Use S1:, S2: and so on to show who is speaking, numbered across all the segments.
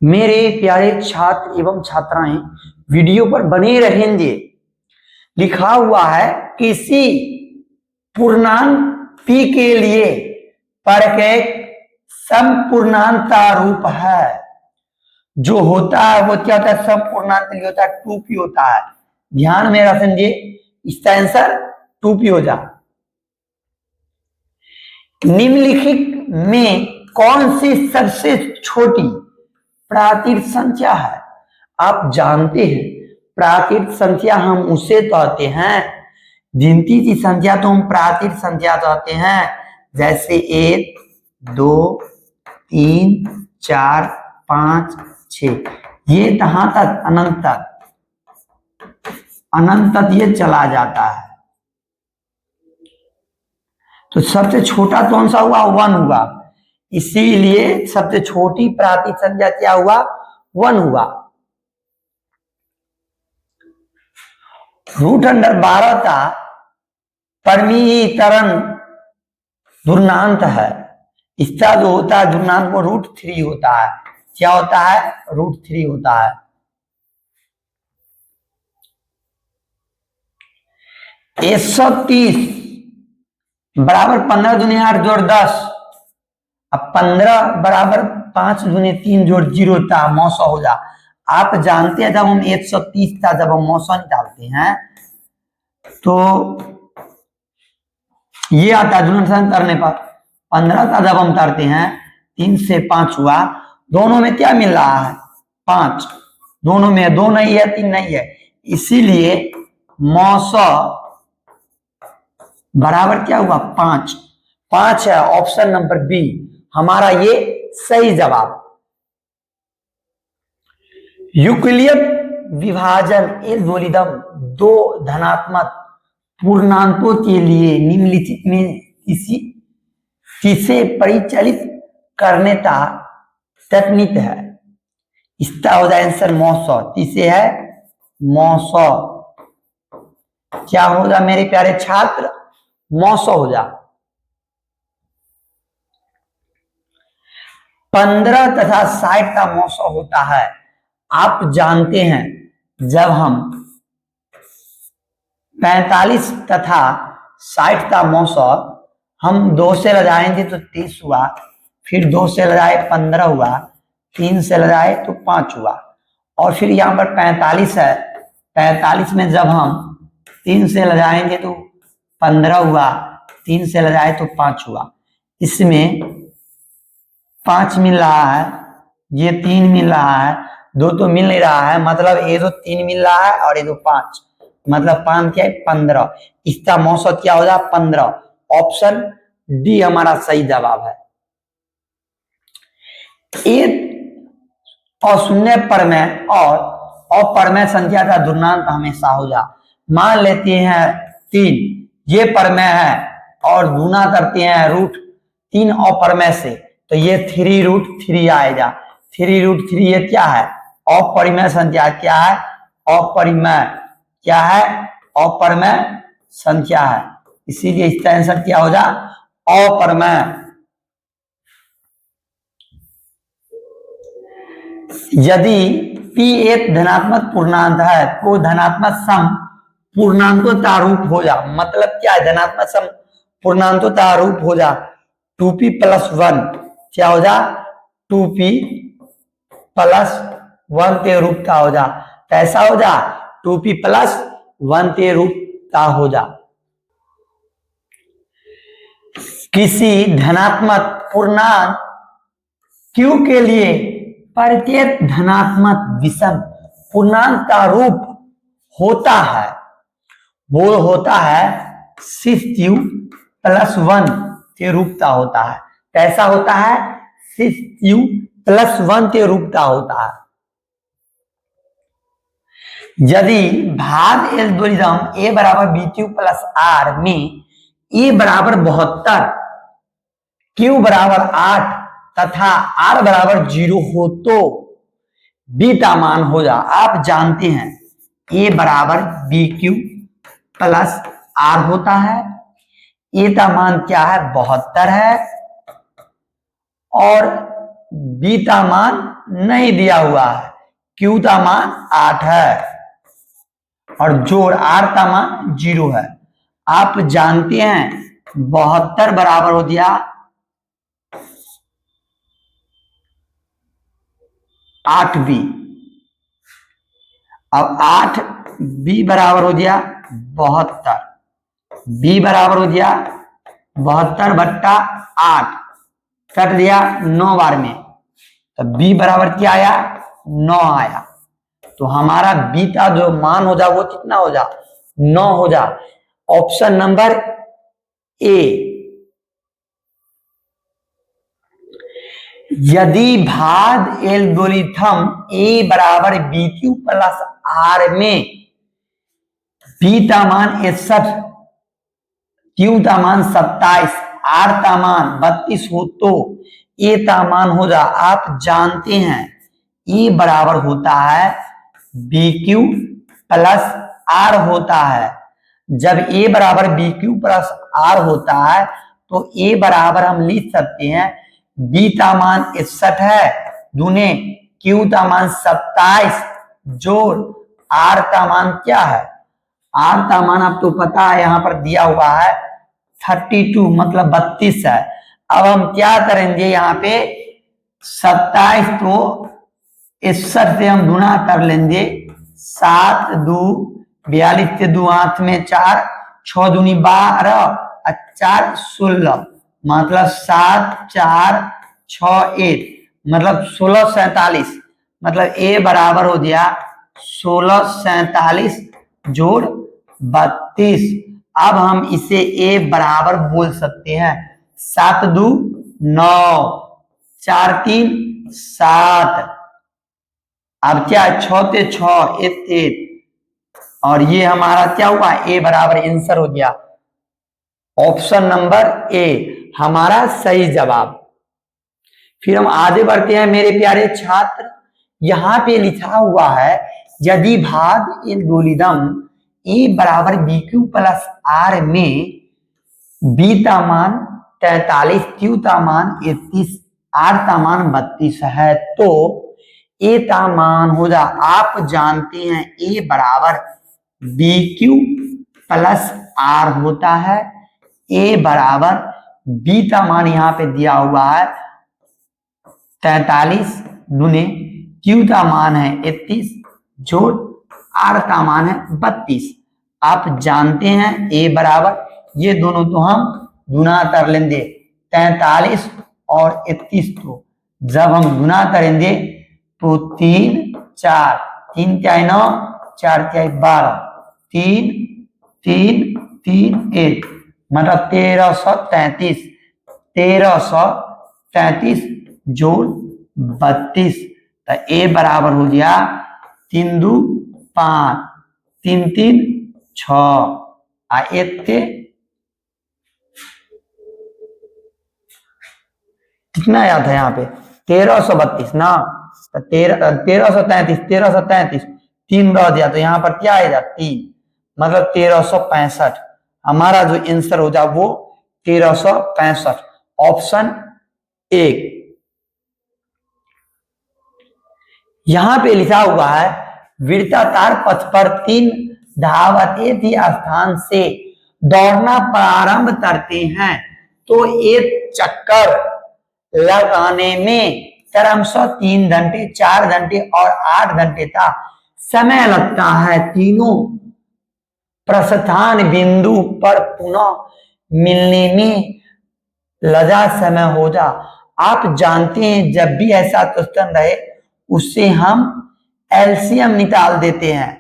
S1: मेरे प्यारे छात्र एवं छात्राएं वीडियो पर बने रहेंगे। लिखा हुआ है किसी पूर्णांक p के लिए परकैक समपूर्णांकता रूप है। जो होता है वो क्या होता है, समपूर्णांक के लिए होता है 2p होता है। ध्यान में रखेंगे, इसका आंसर 2p हो जा। निम्नलिखित में कौन सी सबसे छोटी प्राकृत संख्या है? आप जानते हैं प्राकृत संख्या हम उसे कहते हैं, गिनती की संख्या तो हम प्राकृत संख्या कहते हैं, जैसे 1 2 3 4 5 6, ये कहां तक, अनंत तक, अनंत तक ये चला जाता है। तो सबसे छोटा कौन सा हुआ, 1 हुआ, इसीलिए सबसे छोटी प्राकृत संख्या क्या हुआ, 1 हुआ। √12 का परिमितीकरण पूर्णांक है। इसका जो होता है पूर्णांक वो √3 होता है। क्या होता है, √3 होता है। (130) बराबर 15 दूनी 8 जोड़ 10। अब 15 बराबर 5 दूनी 3 जोड़ 0 था, 900 हो जा। आप जानते हैं जब हम 130 था, जब हम 900 निकालते हैं तो ये आता है गुणनखंड करने पर। 15 का जब हम करते हैं 3 से 5 हुआ, दोनों में क्या मिल रहा है, 5, दोनों में 2 नहीं है 3 नहीं है, इसीलिए 900 बराबर क्या हुआ, 5। 5 है, ऑप्शन नंबर बी हमारा ये सही जवाब। यूक्लिड विभाजन एल्गोरिदम दो धनात्मक पूर्णांकों के लिए निम्नलिखित में किसे परिचालित करने का तकनीक है? इसका हो जाए आंसर 900, किसे है 900। क्या होगा मेरे प्यारे छात्र, 900 हो जा। 15 तथा 60 का 900 होता है। आप जानते हैं जब हम 45 तथा 60 का 900 हम 2 से लगाएंगे तो 30 हुआ, फिर 2 से लगाए 15 हुआ, 3 से लगाए तो 5 हुआ, और फिर यहाँ पर 45 है, 45 में जब हम 3 से लगाएंगे तो 15 हुआ, 3 से लगाए तो 5 हुआ। इसमें 5 मिल रहा है, ये 3 मिल रहा है, 2 तो मिल नहीं रहा है, मतलब ये तो 3 मिल रहा है और ये तो 5, मतलब 5 क्या है 15। इसका 900 क्या हो जाए 15। ऑप्शन डी हमारा सही जवाब है। एक अशून्य परमेय और अपरमेय संख्या का पूर्णांक हमेशा हो जा। मान लेते हैं 3, ये परमेय है और गुना करते हैं √3 अपरमेय से, तो ये 3√3 आएगा। 3√3 ये क्या है, अपरिमेय संख्या। क्या है, अपरिमेय। क्या है, अपरिमेय संख्या है, इसीलिए इसका आंसर क्या हो जा, अपरिमेय। यदि p एक धनात्मक पूर्णांक है तो धनात्मक सम पूर्णांकों का रूप हो जा। मतलब क्या है, धनात्मक सम पूर्णांकों का रूप हो जा। 2p + 1 क्या हो जा, 2p + 1 के रूप का हो जा। कैसा हो जा, 2p + 1 के रूप का हो जा। किसी धनात्मक पूर्णांक q के लिए प्रत्येक धनात्मक विषम पूर्णांक का रूप होता है, वो होता है 6q + 1 के रूप का होता है। कैसा होता है, 6q + 1 के रूप का होता है। यदि भाग एल्गोरिदम a = bq + r में a = 72, q = 8 तथा r = 0 हो तो b का मान हो जा। आप जानते हैं a = bq + r होता है, a का मान क्या है 72 है, और बी का मान नहीं दिया हुआ है, क्यू का मान 8 है और जोड़ आर का मान 0 है। आप जानते हैं 72 बराबर हो दिया 8b। अब 8b बराबर हो गया 72, b बराबर हो गया 72/8, कट दिया 9 बार में, तो b बराबर क्या आया 9 आया। तो हमारा b का जो मान हो जा वो कितना हो जा 9 हो जा। Option number A. यदि भाद एल्गोरिथम ए बराबर बी क्यू प्लस आर में बी का मान 61, क्यू का मान 27, आर का मान 32 हो तो ए का मान हो जा, आप जानते हैं ए बराबर होता है बी क्यू प्लस आर होता है। जब ए बराबर बी क्यू प्लस आर होता है तो ए बराबर हम लिख सकते हैं बी का मान 61 है दूने क्यू का मान 27 जोड़ आर का मान क्या है, आर का मान आपको पता है यहाँ पर दिया हुआ है 32 मतलब 32 है। अब हम क्या करेंगे यहाँ पे 27 तो 61 से हम गुना कर लेंगे, 7 2 42 से 2 8 में 4, 6 दूनी 12 और 4 16 मतलब 7 4 6 1 मतलब 1647 मतलब ए बराबर हो गया 1647 जोड़ 32। अब हम इसे ए बराबर बोल सकते हैं 7 2 9 4 3 7। अब क्या 6 से 6 1 और ये हमारा क्या हुआ ए बराबर आंसर हो गया ऑप्शन नंबर ए हमारा सही जवाब। फिर हम आगे बढ़ते हैं मेरे प्यारे छात्र। यहां पे लिखा हुआ है यदि भाग एल्गोरिथम ए बराबर बी क्यू प्लस आर में बी का मान 43, क्यू का मान 31, आर का मान 32 है तो ए का मान हो जा, आप जानते हैं ए बराबर बी क्यू प्लस आर होता है। ए बराबर बी का मान यहां पे दिया हुआ है 43 गुने क्यू का मान है 31 जोड़ आर का मान है 32। आप जानते हैं ए बराबर ये दोनों तो हम गुना कर लेंगे 43 और 31 तो जब हम गुना करेंगे तो 3 4 3 क्या 9 4 क्या 12 3 3 3 1 मतलब 1333 1333 जोड़ 32। तो ए बराबर हो गया 3 2 5 3 3 6 आ 1 थे कितना याद है यहाँ पे 1332 ना, तो 1333 1333 3 रह दिया तो यहाँ पर क्या आएगा 3 मतलब 1365। हमारा जो आंसर हो जाए वो 1365 ऑप्शन ए। यहां पे लिखा हुआ है वृत्ताकार पथ पर 3 धावक एक ही स्थान से दौड़ना प्रारंभ करते हैं तो एक चक्कर लगाने में क्रमशः 3 घंटे 4 घंटे और 8 घंटे का समय लगता है। तीनों प्रस्थान बिंदु पर पुनः मिलने में लगा समय हो जा। आप जानते हैं जब भी ऐसा क्वेश्चन रहे उससे हम एलसीएम निकाल देते हैं।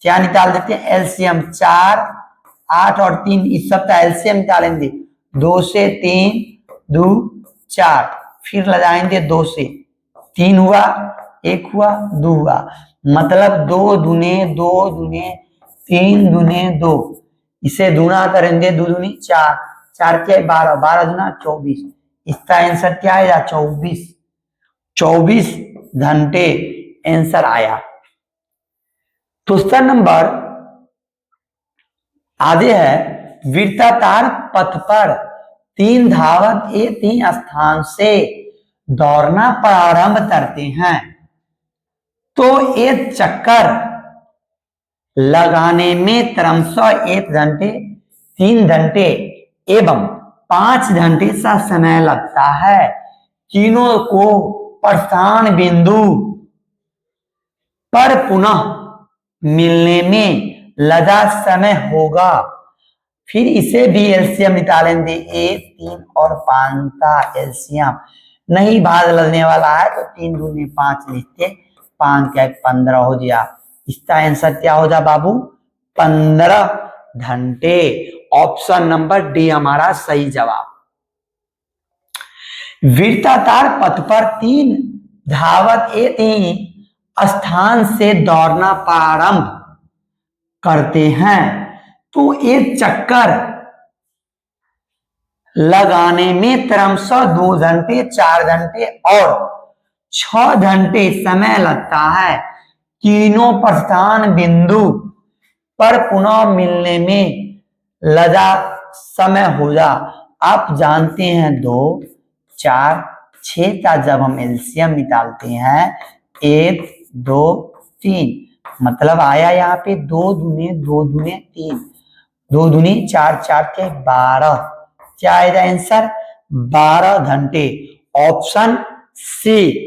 S1: क्या निकाल देते हैं एलसीएम 4 8 और 3 इस सब का एलसीएम निकालेंगे 2 से 3 2 4 फिर लगाएंगे 2 से 3 हुआ 1 हुआ 2 हुआ मतलब 2 दूने 2 दूने 3 दूने 2 इसे गुना करेंगे 2 दूनी 4 4 क्या 12 12 दूना 24 इसका आंसर क्या आएगा 24 घंटे आंसर आया। क्वेश्चन नंबर आगे है वृत्ताकार पथ पर 3 धावक एक ही स्थान से दौड़ना प्रारंभ करते हैं तो एक चक्कर लगाने में क्रमशः 1 घंटे, 3 घंटे एवं 5 घंटे का समय लगता है। तीनों को प्रस्थान बिंदु पर पुनः मिलने में लगा समय होगा। फिर इसे भी एलसीएम निकालेंगे, 1, 3 और 5 का एलसीएम नहीं भाग लगने वाला है तो 3 दूनी 5 लिखते, 5 का 15 हो गया। इसका आंसर क्या हो जा बाबू? 15 घंटे। ऑप्शन नंबर डी हमारा सही जवाब। वृत्ताकार पथ पर 3 धावक एक स्थान से दौड़ना प्रारंभ करते हैं तो एक चक्कर लगाने में क्रमशः 2 घंटे, 4 घंटे और 6 घंटे समय लगता है। तीनों प्रस्थान बिंदु पर पुनः मिलने में लगा समय होगा। आप जानते हैं 2, 4, 6 का जब हम एलसीएम निकालते हैं 1, 2, 3 मतलब आया यहाँ पे 2 दूने 2 दूने 3, 2 दूनी 4, 4 के 12। क्या आएगा आंसर? 12 घंटे। Option C